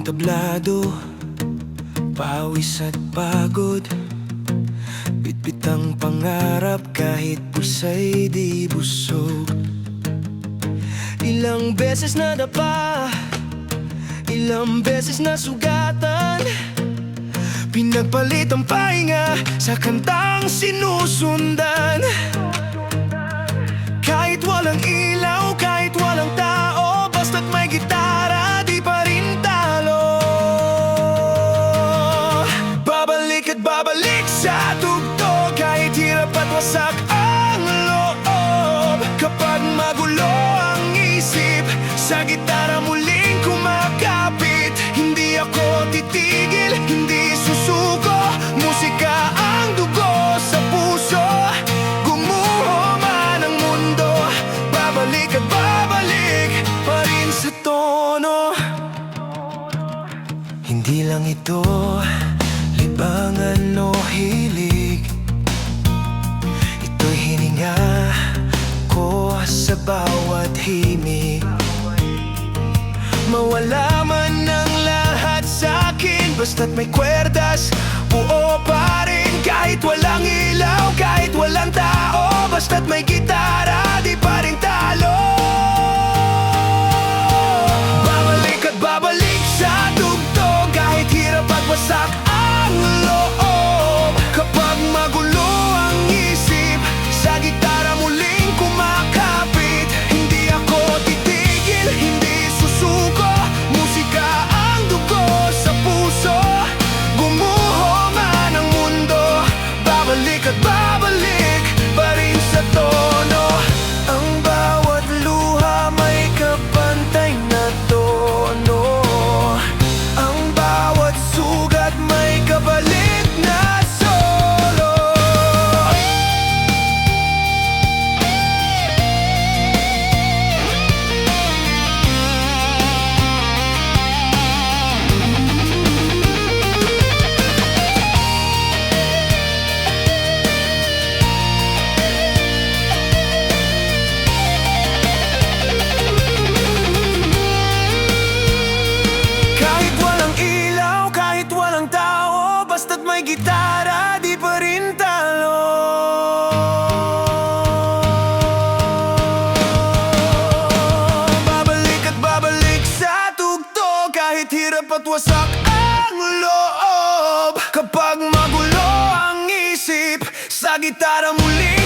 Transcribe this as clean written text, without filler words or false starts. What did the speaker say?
tablado, pawis at pagod. Bitbit ang pangarap kahit pusa'y di busog. Ilang beses na dapa, ilang beses na sugatan, pinagpalit ang pahinga sa kantang sinusundan. Kahit walang ilaw, kahit walang tao, basta't may gitara, di pa rin talo. Babalik at babalik sa tugtog, kahit hirap at wasak ang loob. Kapag magulo ang isip, sa gitara muling kumakapit. Hindi ako titigil, hindi susuko, musika ang dugo sa puso. Gumuho man ang mundo, babalik at babalik pa rin sa tono. Hindi lang ito libangan o hilig, ito'y hininga ko sa bawat himig. Mawala man ang lahat sa'kin, basta't may kwerdas, buo pa rin. Kahit walang ilaw, kahit walang tao, basta't may gitara, di pa rin talo. Babalik at babalik sa tugtog, kahit hirap at wasak ang loob. Kapag magulo ang isip, sa gitara muling kumakapit. Hindi ako titigil, hindi susuko, musika ang dugo sa puso. Gumuho man ang mundo, babalik at babalik pa rin sa tono. Ang bawat luha may kapantay na tono, ang bawat sugat may kapalit na solo. Kahit walang ilaw, kahit walang tao, basta't may gitara, di pa rin talo. Babalik at babalik sa tugtog, kahit hirap at wasak ang loob. Kapag magulo ang isip, sa gitara muli